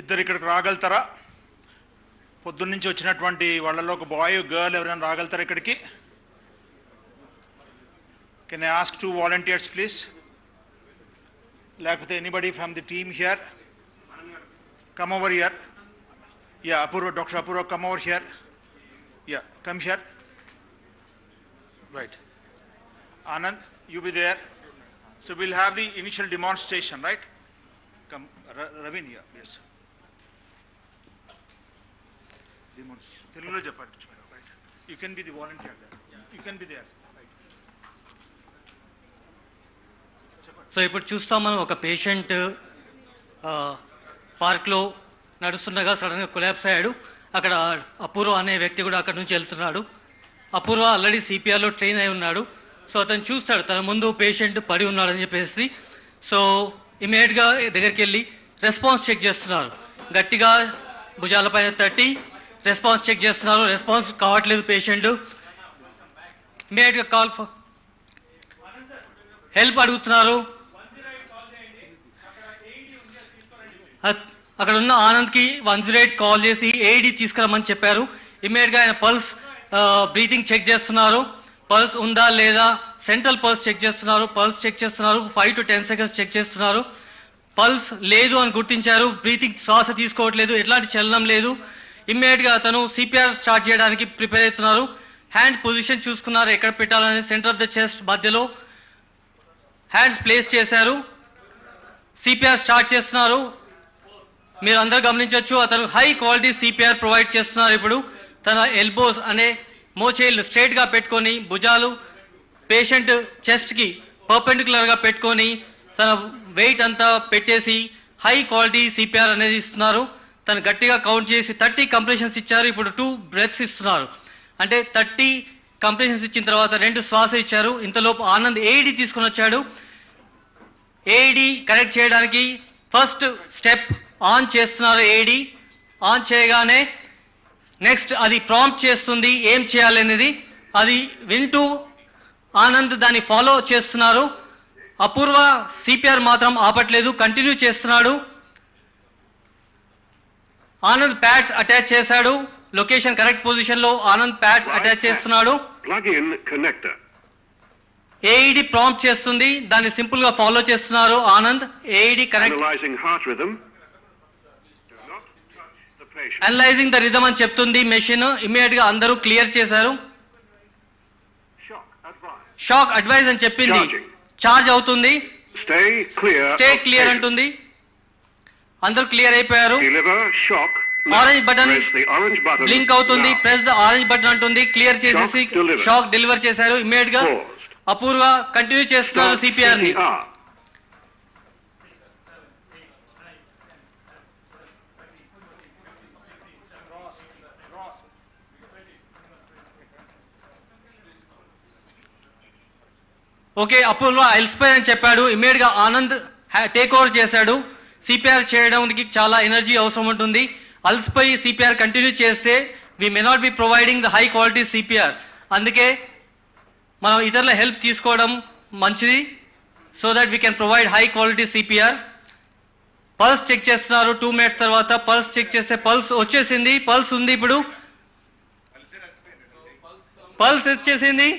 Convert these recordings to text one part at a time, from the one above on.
ఇద్దరు ఇక్కడికి రాగలుగుతారా? పొద్దున్నుంచి వచ్చినటువంటి వాళ్ళలో ఒక బాయ్ గర్ల్ ఎవరైనా రాగలుగుతారా ఇక్కడికి? Can I ask 2 volunteers please? లేకపోతే anybody from the team here come over here. Yeah Apoorva, doctor Apoorva, come over here. Yeah come here. Right. Anand, you be there. So we'll have the initial demonstration, right? Come, Ravin here, yes. Telugulo cheppadu, right? You can be the volunteer there. You can be there. So ఇప్పుడు చూస్తాం మనం ఒక patient పార్క్లో నడుస్తుండగా సడన్గా collapse అయ్యాడు. అక్కడ అపూర్వ అనే వ్యక్తి కూడా అక్కడ నుంచి వెళ్తున్నాడు. అపూర్వ ఆల్రెడీ సిపిఆర్లో ట్రైన్ అయి ఉన్నాడు. సో అతను చూస్తాడు తన ముందు పేషెంట్ పడి ఉన్నాడని చెప్పేసి. సో ఇమీడియట్గా దగ్గరికి వెళ్ళి రెస్పాన్స్ చెక్ చేస్తున్నారు. గట్టిగా భుజాలపైన తట్టి రెస్పాన్స్ చెక్ చేస్తున్నారు. రెస్పాన్స్ కావట్లేదు పేషెంట్. ఇమీడియట్గా కాల్ ఫర్ హెల్ప్ అడుగుతున్నారు. అక్కడ ఉన్న ఆనంద్కి 108 కాల్ చేసి ఏఈడి తీసుకురమ్మని చెప్పారు. ఇమీడియట్గా ఆయన పల్స్ బ్రీతింగ్ చెక్ చేస్తున్నారు. పల్స్ ఉందా లేదా, సెంట్రల్ పల్స్ చెక్ చేస్తున్నారు. పల్స్ చెక్ చేస్తున్నారు. 5 to 10 seconds చెక్ చేస్తున్నారు. పల్స్ లేదు అని గుర్తించారు. బ్రీతింగ్ శ్వాస తీసుకోవట్లేదు, ఎట్లాంటి చలనం లేదు. ఇమ్మీడియట్గా అతను సిపిఆర్ స్టార్ట్ చేయడానికి ప్రిపేర్ అవుతున్నారు. హ్యాండ్ పొజిషన్ చూసుకున్నారు ఎక్కడ పెట్టాలని. సెంటర్ ఆఫ్ ద చెస్ట్ మధ్యలో హ్యాండ్స్ ప్లేస్ చేశారు. సిపిఆర్ స్టార్ట్ చేస్తున్నారు. మీరు అందరూ గమనించవచ్చు అతను హై క్వాలిటీ సిపిఆర్ ప్రొవైడ్ చేస్తున్నారు. ఇప్పుడు తన ఎల్బోస్ అనే మోచేళ్ళు స్ట్రైట్గా పెట్టుకొని భుజాలు పేషెంట్ చెస్ట్కి పర్పెండిక్యులర్గా పెట్టుకొని తన వెయిట్ అంతా పెట్టేసి హై క్వాలిటీ సిపిఆర్ అనేది ఇస్తున్నారు. తను గట్టిగా కౌంట్ చేసి 30 కంప్రెషన్స్ ఇచ్చారు. ఇప్పుడు 2 బ్రెత్స్ ఇస్తున్నారు. అంటే 30 కంప్రెషన్స్ ఇచ్చిన తర్వాత 2 శ్వాస ఇచ్చారు. ఇంతలోపు ఆనంద్ ఏఈడి తీసుకొని వచ్చాడు. ఏఈడి కనెక్ట్ చేయడానికి ఫస్ట్ స్టెప్ ఆన్ చేస్తున్నారు. ఏఈడి ఆన్ చేయగానే నెక్స్ట్ అది ప్రాంప్ట్ చేస్తుంది ఏం చేయాలనేది. అది వింటూ ఆనంద్ దాన్ని ఫాలో చేస్తున్నారు. అపూర్వ సిపిఆర్ మాత్రం ఆపట్లేదు, కంటిన్యూ చేస్తున్నాడు. ఆనంద్ ప్యాడ్స్ అటాచ్ చేశాడు. లొకేషన్ కరెక్ట్ పొజిషన్లో ఆనంద్ ప్యాడ్స్ అటాచ్ చేస్తున్నాడు. ఏఈడి ప్రాంప్ట్ చేస్తుంది, దాన్ని సింపుల్ గా ఫాలో చేస్తున్నారు Anand. AED correct analysing the rhythm అని చెప్తుంది మెషిన్. ఇమీడియట్ గా అందరూ క్లియర్ చేశారు. షాక్ అడ్వైజ్ అని చెప్పింది. చార్జ్ అవుతుంది. స్టే క్లియర్ అంటుంది. అందరూ క్లియర్ అయిపోయారు. ఆరెంజ్ బటన్ బ్లింక్ అవుతుంది. ప్రెస్ ద ఆరెంజ్ బటన్ అంటుంది. క్లియర్ చేసేసి షాక్ డెలివర్ చేశారు. ఇమీడియట్ గా అపూర్వ కంటిన్యూ చేస్తున్నారు సిపిఆర్ ని. ఓకే, అపూర్వ ఎల్స్పైర్ అని చెప్పాడు. ఇమీడియట్ గా ఆనంద్ టేక్ ఓవర్ చేశాడు. సిపిఆర్ చేయడానికి చాలా ఎనర్జీ అవసరం ఉంటుంది. అల్స్పై సిపిఆర్ కంటిన్యూ చేస్తే we may not be providing the high quality CPR. అందుకే మనం ఇతరుల హెల్ప్ తీసుకోవడం మంచిది, so that we can provide high quality CPR. Pulse check చేస్తున్నారు. 2 minutes తర్వాత పల్స్ చెక్ చేస్తే పల్స్ వచ్చేసింది. పల్స్ ఉంది. ఇప్పుడు పల్స్ వచ్చేసింది.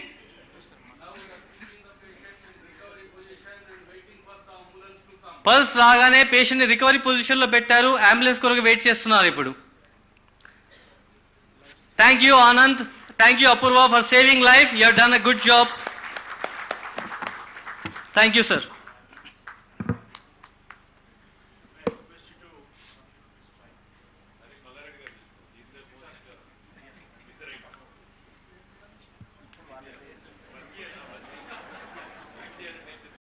పల్స్ రాగానే పేషెంట్ రికవరీ పొజిషన్లో పెట్టారు. అంబులెన్స్ కొరకు వెయిట్ చేస్తున్నారు ఇప్పుడు. Thank you Anand. Thank you Apurva for saving life. You have done a good job. Thank you sir.